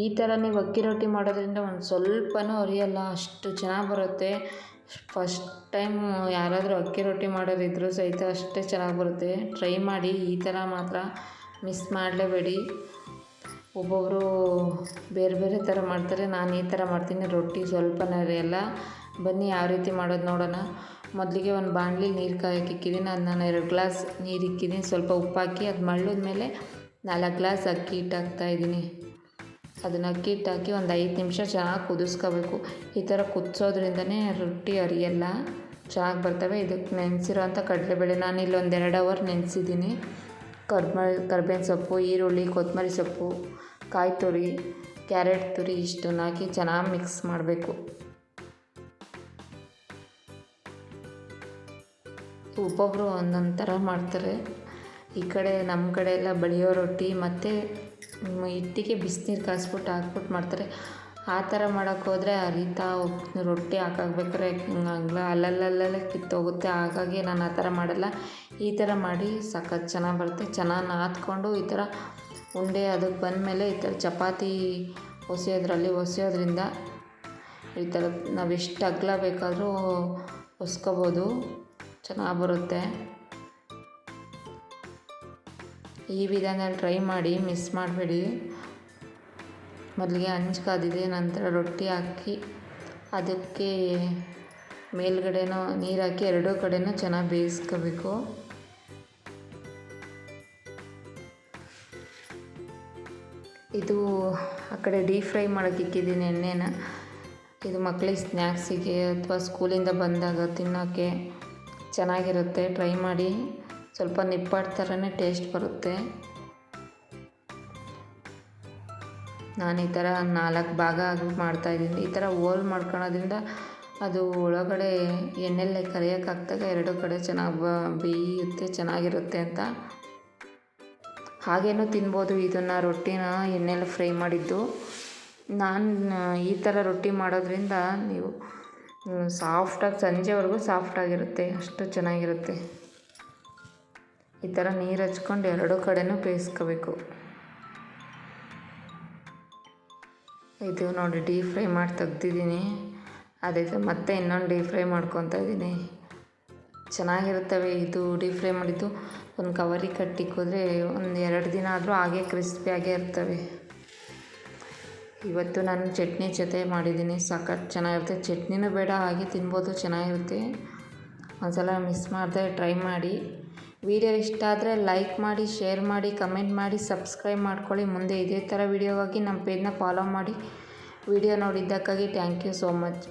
ಈ ಥರ ನೀವು ಅಕ್ಕಿ ರೊಟ್ಟಿ ಮಾಡೋದ್ರಿಂದ ಒಂದು ಸ್ವಲ್ಪನೂ ಅರಿಯಲ್ಲ, ಅಷ್ಟು ಚೆನ್ನಾಗಿ ಬರುತ್ತೆ. ಫಸ್ಟ್ ಟೈಮ್ ಯಾರಾದರೂ ಅಕ್ಕಿ ರೊಟ್ಟಿ ಮಾಡೋರಿದ್ದರೂ ಸಹಿತ ಅಷ್ಟೇ ಚೆನ್ನಾಗಿ ಬರುತ್ತೆ. ಟ್ರೈ ಮಾಡಿ, ಈ ಥರ ಮಾತ್ರ ಮಿಸ್ ಮಾಡಲೇಬೇಡಿ. ಒಬ್ಬೊಬ್ಬರು ಬೇರೆ ಬೇರೆ ಥರ ಮಾಡ್ತಾರೆ, ನಾನು ಈ ಥರ ಮಾಡ್ತೀನಿ. ರೊಟ್ಟಿ ಸ್ವಲ್ಪನೇ ಅರಿಯಲ್ಲ. ಬನ್ನಿ ಯಾವ ರೀತಿ ಮಾಡೋದು ನೋಡೋಣ. ಮೊದಲಿಗೆ ಒಂದು ಬಾಣಲಿ ನೀರು ಕಾಯಕ್ಕೆ ಇಕ್ಕಿದ್ದೀನಿ. ಅದು ನಾನು 2 ಗ್ಲಾಸ್ ನೀರು ಇಕ್ಕಿದ್ದೀನಿ. ಸ್ವಲ್ಪ ಉಪ್ಪು ಹಾಕಿ ಅದು ಮಳ್ಳಿದ ಮೇಲೆ 4 ಗ್ಲಾಸ್ ಅಕ್ಕಿ ಹಿಟ್ಟು ಹಾಕ್ತಾಯಿದ್ದೀನಿ. ಅದನ್ನು ಅಕ್ಕಿ ಹಿಟ್ಟು ಹಾಕಿ ಒಂದು 5 ನಿಮಿಷ ಚೆನ್ನಾಗಿ ಕುದಿಸ್ಕೋಬೇಕು. ಈ ಥರ ಕುದಿಸೋದ್ರಿಂದನೇ ರೊಟ್ಟಿ ಅರಿಯಲ್ಲ, ಚೆನ್ನಾಗಿ ಬರ್ತವೆ. ಇದಕ್ಕೆ ನೆನೆಸಿರೋಂಥ ಕಡಲೆಬೇಳೆ ನಾನು ಇಲ್ಲಿ ಒಂದು 2 ಅವರ್ ನೆನೆಸಿದ್ದೀನಿ. ಕರ್ಬೇವಿನ ಸೊಪ್ಪು, ಈರುಳ್ಳಿ, ಕೊತ್ತಂಬರಿ ಸೊಪ್ಪು, ಕಾಯಿ ತುರಿ, ಕ್ಯಾರೆಟ್ ತುರಿ ಇಷ್ಟನ್ನು ಹಾಕಿ ಚೆನ್ನಾಗಿ ಮಿಕ್ಸ್ ಮಾಡಬೇಕು. ಒಬ್ಬೊಬ್ಬರು ಒಂದೊಂದು ಥರ ಮಾಡ್ತಾರೆ. ಈ ಕಡೆ ನಮ್ಮ ಕಡೆ ಎಲ್ಲ ಬಳಿಯೋ ರೊಟ್ಟಿ ಮತ್ತು ಹಿಟ್ಟಿಗೆ ಬಿಸಿನೀರು ಕಾಯಿಸ್ಬಿಟ್ಟು ಹಾಕ್ಬಿಟ್ಟು ಮಾಡ್ತಾರೆ. ಆ ಥರ ಮಾಡೋಕ್ಕೋದ್ರೆ ಅರಿತಾ ರೊಟ್ಟಿ ಹಾಕಾಕ್ಬೇಕಾರೆ ಅಲ್ಲಲ್ಲೇ ಕಿತ್ತೋಗುತ್ತೆ. ಹಾಗಾಗಿ ನಾನು ಆ ಥರ ಮಾಡಲ್ಲ. ಈ ಥರ ಮಾಡಿ ಸಖತ್ ಚೆನ್ನಾಗಿ ಬರುತ್ತೆ. ಚೆನ್ನಾಗಿ ನಾದ್ಕೊಂಡು ಈ ಥರ ಉಂಡೆ ಅದಕ್ಕೆ ಬಂದಮೇಲೆ ಈ ಥರ ಚಪಾತಿ ಹೊಸೆಯೋದ್ರಿಂದ ಈ ಥರ ನಾವು ಎಷ್ಟು ಅಗಲ ಬೇಕಾದರೂ ಹೊಸ್ಕೋಬೋದು, ಚೆನ್ನಾಗಿ ಬರುತ್ತೆ. ಈ ವಿಧಾನದಲ್ಲಿ ಟ್ರೈ ಮಾಡಿ, ಮಿಸ್ ಮಾಡಬೇಡಿ. ಮೊದಲಿಗೆ ಹಂಚು ಕಾದಿದೆ, ನಂತರ ರೊಟ್ಟಿ ಹಾಕಿ ಅದಕ್ಕೆ ಮೇಲ್ಗಡೆನೂ ನೀರು ಹಾಕಿ 2 ಕಡೆನೂ ಚೆನ್ನಾಗಿ ಬೇಯಿಸ್ಕೋಬೇಕು. ಇದು ಆ ಕಡೆ ಡೀಪ್ ಫ್ರೈ ಮಾಡೋಕ್ಕೆ ಇಕ್ಕಿದ್ದೀನಿ ಎಣ್ಣೆನ. ಇದು ಮಕ್ಕಳಿಗೆ ಸ್ನ್ಯಾಕ್ಸಿಗೆ ಅಥವಾ ಸ್ಕೂಲಿಂದ ಬಂದಾಗ ತಿನ್ನೋಕ್ಕೆ ಚೆನ್ನಾಗಿರುತ್ತೆ. ಟ್ರೈ ಮಾಡಿ, ಸ್ವಲ್ಪ ನಿಪ್ಪಾಡು ಥರನೇ ಟೇಸ್ಟ್ ಬರುತ್ತೆ. ನಾನು ಈ ಥರ 4 ಭಾಗ ಆಗಿ ಮಾಡ್ತಾಯಿದ್ದೀನಿ. ಈ ಥರ ಹೋಲ್ ಮಾಡ್ಕೊಳೋದ್ರಿಂದ ಅದು ಒಳಗಡೆ ಎಣ್ಣೆಲ್ಲೇ ಕರಿಯೋಕ್ಕಾಗ್ದಾಗ 2 ಕಡೆ ಚೆನ್ನಾಗಿ ಬೇಯುತ್ತೆ, ಚೆನ್ನಾಗಿರುತ್ತೆ ಅಂತ. ಹಾಗೇನೂ ತಿನ್ಬೋದು ಇದನ್ನು, ರೊಟ್ಟಿನ ಎಣ್ಣೆಲಿ ಫ್ರೈ ಮಾಡಿದ್ದು. ನಾನು ಈ ಥರ ರೊಟ್ಟಿ ಮಾಡೋದ್ರಿಂದ ನೀವು ಸಾಫ್ಟಾಗಿ ಸಂಜೆವರೆಗೂ ಸಾಫ್ಟಾಗಿರುತ್ತೆ, ಅಷ್ಟು ಚೆನ್ನಾಗಿರುತ್ತೆ. ಈ ಥರ ನೀರು ಹಚ್ಕೊಂಡು 2 ಕಡೆನೂ ಬೇಯಿಸ್ಕೋಬೇಕು. ಇದು ನೋಡಿ ಡೀಪ್ ಫ್ರೈ ಮಾಡಿ ತೆಗ್ದಿದ್ದೀನಿ. ಅದೇ ಮತ್ತೆ ಇನ್ನೊಂದು ಡೀಪ್ ಫ್ರೈ ಮಾಡ್ಕೊತಾ ಇದ್ದೀನಿ. ಚೆನ್ನಾಗಿರುತ್ತವೆ. ಇದು ಡೀಪ್ ಫ್ರೈ ಮಾಡಿದ್ದು ಒಂದು ಕವರಿಗೆ ಕಟ್ಟಿಕ್ಕೋದ್ರೆ ಒಂದು 2 ದಿನ ಆದರೂ ಹಾಗೆ ಕ್ರಿಸ್ಪಿಯಾಗೇ ಇರ್ತವೆ. ಇವತ್ತು ನಾನು ಚಟ್ನಿ ಜೊತೆ ಮಾಡಿದ್ದೀನಿ, ಸಖತ್ ಚೆನ್ನಾಗಿರುತ್ತೆ. ಚಟ್ನಿನೂ ಬೇಡ, ಹಾಗೆ ತಿನ್ಬೋದು, ಚೆನ್ನಾಗಿರುತ್ತೆ. ಒಂದ್ಸಲ ಮಿಸ್ ಮಾಡದೆ ಟ್ರೈ ಮಾಡಿ. ವಿಡಿಯೋ ಇಷ್ಟ ಆದರೆ ಲೈಕ್ ಮಾಡಿ, ಶೇರ್ ಮಾಡಿ, ಕಮೆಂಟ್ ಮಾಡಿ, ಸಬ್ಸ್ಕ್ರೈಬ್ ಮಾಡ್ಕೊಳ್ಳಿ. ಮುಂದೆ ಇದೇ ಥರ ವಿಡಿಯೋಗಾಗಿ ನಮ್ಮ ಪೇಜ್ನ ಫಾಲೋ ಮಾಡಿ. ವಿಡಿಯೋ ನೋಡಿದ್ದಕ್ಕಾಗಿ ಥ್ಯಾಂಕ್ ಯು ಸೋ ಮಚ್.